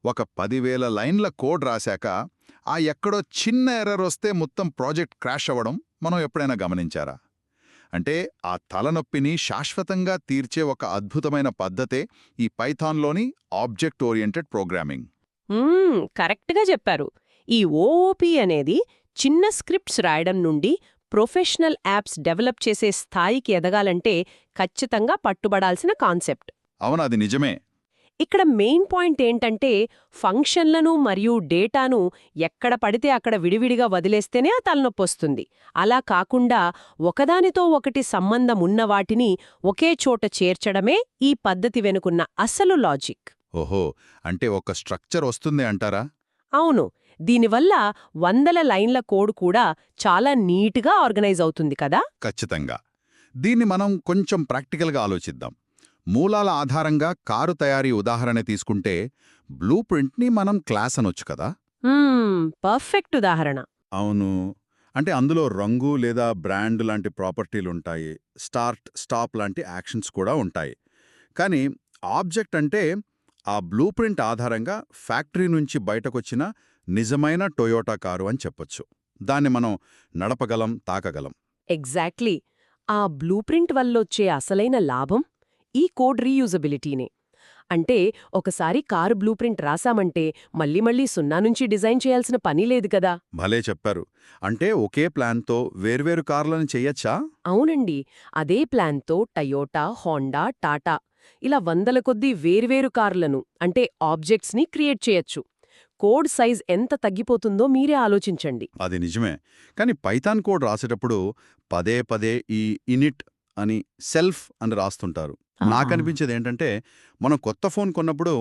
ఒక 10,000 లైన్ల కోడ్ రాశాక ఆ ఎక్కడో చిన్న ఎర్రర్ వస్తే మొత్తం ప్రాజెక్ట్ క్రాష్ అవ్వడం మనం ఎప్పుడైనా గమనించారా? అంటే ఆ తలనొప్పిని శాశ్వతంగా తీర్చే ఒక అద్భుతమైన పద్ధతే ఈ పైథాన్లోని ఆబ్జెక్ట్ ఓరియెంటెడ్ ప్రోగ్రామింగ్. కరెక్ట్గా చెప్పారు. ఈ ఓఓపి అనేది చిన్న స్క్రిప్ట్స్ రాయడం నుండి ప్రొఫెషనల్ యాప్స్ డెవలప్ చేసే స్థాయికి ఎదగాలంటే ఖచ్చితంగా పట్టుబడాల్సిన కాన్సెప్ట్. అవును, అది నిజమే. ఇక్కడ మెయిన్ పాయింట్ ఏంటంటే ఫంక్షన్లను మరియు డేటాను ఎక్కడ పడితే అక్కడ విడివిడిగా వదిలేస్తేనే ఆ తలనొప్పొస్తుంది. అలా కాకుండా ఒకదానితో ఒకటి సంబంధం ఉన్న వాటిని ఒకే చోట చేర్చడమే ఈ పద్ధతి వెనుకున్న అసలు లాజిక్. ఓహో, అంటే ఒక స్ట్రక్చర్ వస్తుంది అంటారా? అవును. దీనివల్ల వందల లైన్ల కోడ్ కూడా చాలా నీట్గా ఆర్గనైజ్ అవుతుంది కదా. ఖచ్చితంగా. దీన్ని మనం కొంచెం ప్రాక్టికల్గా ఆలోచిద్దాం. మూలాల ఆధారంగా కారు తయారీ ఉదాహరణ తీసుకుంటే బ్లూ ప్రింట్ని మనం క్లాస్ అనొచ్చు కదా. పర్ఫెక్ట్ ఉదాహరణ. అవును. అంటే అందులో రంగు లేదా బ్రాండ్ లాంటి ప్రాపర్టీలుంటాయి, స్టార్ట్ స్టాప్ లాంటి యాక్షన్స్ కూడా ఉంటాయి. కానీ ఆబ్జెక్ట్ అంటే ఆ బ్లూ ప్రింట్ ఆధారంగా ఫ్యాక్టరీ నుంచి బయటకొచ్చిన నిజమైన టొయోటా కారు అని చెప్పొచ్చు. దాన్ని మనం నడపగలం, తాకగలం. ఎగ్జాక్ట్లీ. ఆ బ్లూ ప్రింట్ వల్లొచ్చే అసలైన లాభం ఈ కోడ్ రీయూజబిలిటీనే. అంటే ఒకసారి కారు బ్లూ ప్రింట్ రాసామంటే మళ్ళీ మళ్ళీ సున్నా నుంచి డిజైన్ చేయాల్సిన పని లేదు కదా. భలే చెప్పారు. అంటే ఒకే ప్లాన్తో వేర్వేరు కార్లను చెయ్యొచ్చా? అవునండి. అదే ప్లాన్తో టయోటా, హోండా, టాటా ఇలా వందల కొద్దీ వేర్వేరు కార్లను అంటే ఆబ్జెక్ట్స్ని క్రియేట్ చేయొచ్చు. కోడ్ సైజ్ ఎంత తగ్గిపోతుందో మీరే ఆలోచించండి. అది నిజమే. కానీ పైథాన్ కోడ్ రాసేటప్పుడు పదే పదే ఈ ఇనిట్ అని, సెల్ఫ్ అని రాస్తుంటారు. నాకనిపించేది ఏంటంటే, మనం కొత్త ఫోన్ కొన్నప్పుడు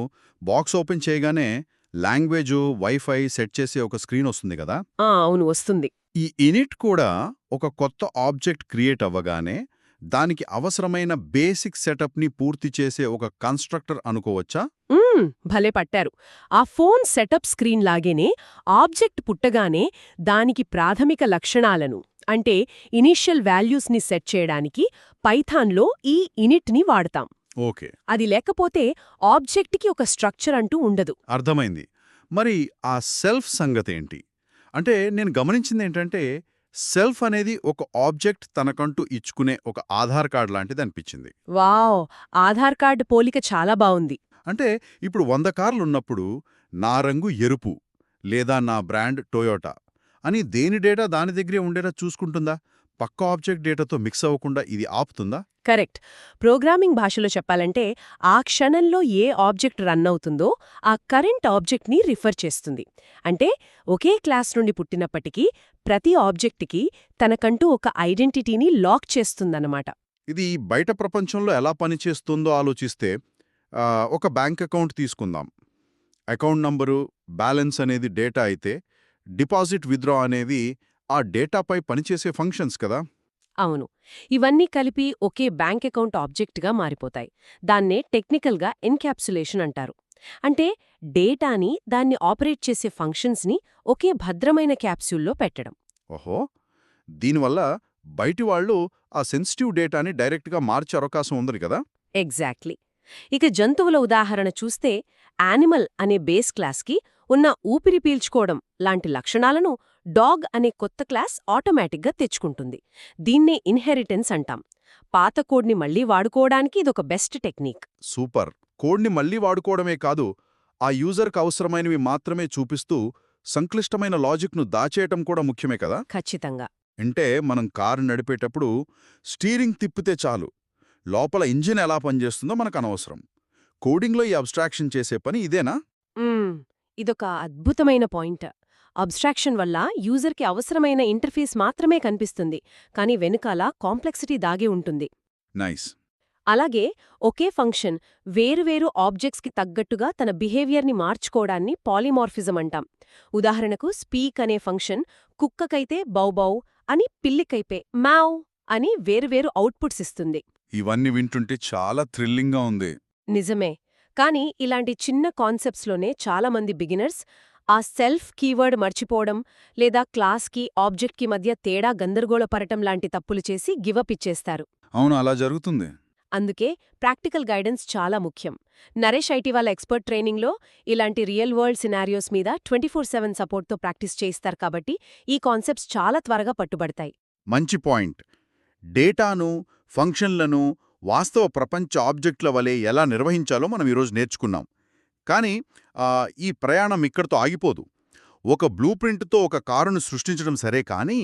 బాక్స్ ఓపెన్ చేయగానే లాంగ్వేజు, వైఫై సెట్ చేసే ఒక స్క్రీన్ వస్తుంది కదా. అవును, వస్తుంది. ఈ ఇనిట్ కూడా ఒక కొత్త ఆబ్జెక్ట్ క్రియేట్ అవ్వగానే దానికి అవసరమైన బేసిక్ సెటప్ని పూర్తి చేసే ఒక కన్స్ట్రక్టర్ అనుకోవచ్చా? భలే పట్టారు. ఆ ఫోన్ సెటప్ స్క్రీన్ లాగేనే ఆబ్జెక్ట్ పుట్టగానే దానికి ప్రాథమిక లక్షణాలను అంటే ఇనీషియల్ వాల్యూస్ని సెట్ చేయడానికి పైథాన్లో ఈ ఇనిట్ని వాడతాం. ఓకే. అది లేకపోతే ఆబ్జెక్ట్కి ఒక స్ట్రక్చర్ అంటూ ఉండదు. అర్థమైంది. మరి ఆ సెల్ఫ్ సంగతేంటి? అంటే నేను గమనించిందేంటంటే, సెల్ఫ్ అనేది ఒక ఆబ్జెక్ట్ తనకంటూ ఇచ్చుకునే ఒక ఆధార్ కార్డ్ లాంటిది అనిపించింది. వావ్! ఆధార్ కార్డు పోలిక చాలా బావుంది. అంటే ఇప్పుడు 100 కార్లున్నప్పుడు నా రంగు ఎరుపు లేదా నా బ్రాండ్ టొయోటా అని దేని డేటా దాని దగ్గరే ఉండేలా చూసుకుంటుందా? పక్క ఆబ్జెక్ట్ డేటాతో మిక్స్ అవ్వకుండా ఇది ఆపుతుందా? కరెక్ట్. ప్రోగ్రామింగ్ భాషలో చెప్పాలంటే ఆ క్షణంలో ఏ ఆబ్జెక్ట్ రన్ అవుతుందో ఆ కరెంట్ ఆబ్జెక్ట్ని రిఫర్ చేస్తుంది. అంటే ఒకే క్లాస్ నుండి పుట్టినప్పటికీ ప్రతి ఆబ్జెక్ట్కి తనకంటూ ఒక ఐడెంటిటీని లాక్ చేస్తుందన్నమాట. ఇది బయట ప్రపంచంలో ఎలా పనిచేస్తుందో ఆలోచిస్తే, ఒక బ్యాంక్ అకౌంట్ తీసుకుందాం. అకౌంట్ నంబరు, బ్యాలెన్స్ అనేది డేటా అయితే, డిపాజిట్, విత్డ్రా అనేవి ఆ డేటాపై పనిచేసే ఫంక్షన్స్ కదా. అవును. ఇవన్నీ కలిపి ఒకే బ్యాంక్ అకౌంట్ ఆబ్జెక్ట్గా మారిపోతాయి. దాన్నే టెక్నికల్గా ఎన్క్యాప్సులేషన్ అంటారు. అంటే డేటాని దాన్ని ఆపరేట్ చేసే ఫంక్షన్స్ని ఒకే భద్రమైన క్యాప్సూల్లో పెట్టడం. ఓహో, దీనివల్ల బయటి వాళ్ళు ఆ సెన్సిటివ్ డేటాని డైరెక్ట్గా మార్చే అవకాశం ఉంది కదా. ఎగ్జాక్ట్లీ. ఇక జంతువుల ఉదాహరణ చూస్తే యానిమల్ అనే బేస్ క్లాస్కి ఉన్న ఊపిరి పీల్చుకోవడం లాంటి లక్షణాలను డాగ్ అనే కొత్త క్లాస్ ఆటోమేటిక్గా తెచ్చుకుంటుంది. దీన్నే ఇన్హెరిటెన్స్ అంటాం. పాత కోడ్ని మళ్లీ వాడుకోవడానికి ఇదొక బెస్ట్ టెక్నిక్. సూపర్. కోడ్ని మళ్లీ వాడుకోవడమే కాదు, ఆ యూజర్కి అవసరమైనవి మాత్రమే చూపిస్తూ సంక్లిష్టమైన లాజిక్ను దాచేయటం కూడా ముఖ్యమే కదా. ఖచ్చితంగా. అంటే మనం కారు నడిపేటప్పుడు స్టీరింగ్ తిప్పితే చాలు, లోపల ఇంజిన్ ఎలా పనిచేస్తుందో మనకు అనవసరం. కోడింగ్లో ఈ అబ్స్ట్రాక్షన్ చేసే పని ఇదేనా? ఇదొక అద్భుతమైన పాయింట్. అబ్స్ట్రాక్షన్ వల్ల యూజర్కి అవసరమైన ఇంటర్ఫేస్ మాత్రమే కనిపిస్తుంది, కానీ వెనుకాల కాంప్లెక్సిటీ దాగి ఉంటుంది. నైస్. అలాగే ఒకే ఫంక్షన్ వేరువేరు ఆబ్జెక్ట్స్కి తగ్గట్టుగా తన బిహేవియర్ని మార్చుకోవడాన్ని పాలిమార్ఫిజం అంటాం. ఉదాహరణకు స్పీక్ అనే ఫంక్షన్ కుక్కకైతే బౌబౌ అని, పిల్లికైతే మ్యావ్ అని వేరువేరు అవుట్పుట్స్ ఇస్తుంది. ఇవన్నీ వింటుంటే చాలా థ్రిల్లింగ్గా ఉంది. నిజమే. కానీ ఇలాంటి చిన్న కాన్సెప్ట్స్లోనే చాలామంది బిగినర్స్ ఆ సెల్ఫ్ కీవర్డ్ మర్చిపోవడం లేదా క్లాస్కి ఆబ్జెక్ట్కి మధ్య తేడా గందరగోళపరటం లాంటి తప్పులు చేసి గివప్ ఇచ్చేస్తారు. అవును, అలా జరుగుతుంది. అందుకే ప్రాక్టికల్ గైడెన్స్ చాలా ముఖ్యం. నరేష్ ఐటీ వాళ్ళ ఎక్స్పర్ట్ ట్రైనింగ్లో ఇలాంటి రియల్ వరల్డ్ సినారియోస్ మీద 24/7 సపోర్ట్తో ప్రాక్టీస్ చేయిస్తారు కాబట్టి ఈ కాన్సెప్ట్స్ చాలా త్వరగా పట్టుబడతాయి. మంచి పాయింట్. డేటాను, ఫంక్షన్లను వాస్తవ ప్రపంచ ఆబ్జెక్ట్ల వలె ఎలా నిర్వహించాలో మనం ఈరోజు నేర్చుకున్నాం. కానీ ఈ ప్రయాణం ఇక్కడితో ఆగిపోదు. ఒక బ్లూ ప్రింట్తో ఒక కారును సృష్టించడం సరే కానీ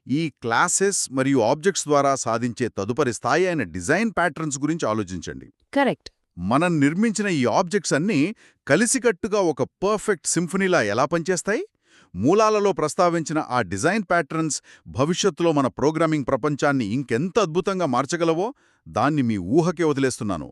ఈ క్లాసెస్ మరియు ఆబ్జెక్ట్స్ ద్వారా సాధించే తదుపరి స్థాయి అయిన డిజైన్ ప్యాటర్న్స్ గురించి ఆలోచించండి. కరెక్ట్. మనం నిర్మించిన ఈ ఆబ్జెక్ట్స్ అన్నీ కలిసికట్టుగా ఒక పర్ఫెక్ట్ సింఫనీలా ఎలా పనిచేస్తాయి? మూలాలలో ప్రస్తావించిన ఆ డిజైన్ ప్యాటర్న్స్ భవిష్యత్తులో మన ప్రోగ్రామింగ్ ప్రపంచాన్ని ఇంకెంత అద్భుతంగా మార్చగలవో దాన్ని మీ ఊహకే వదిలేస్తున్నాను.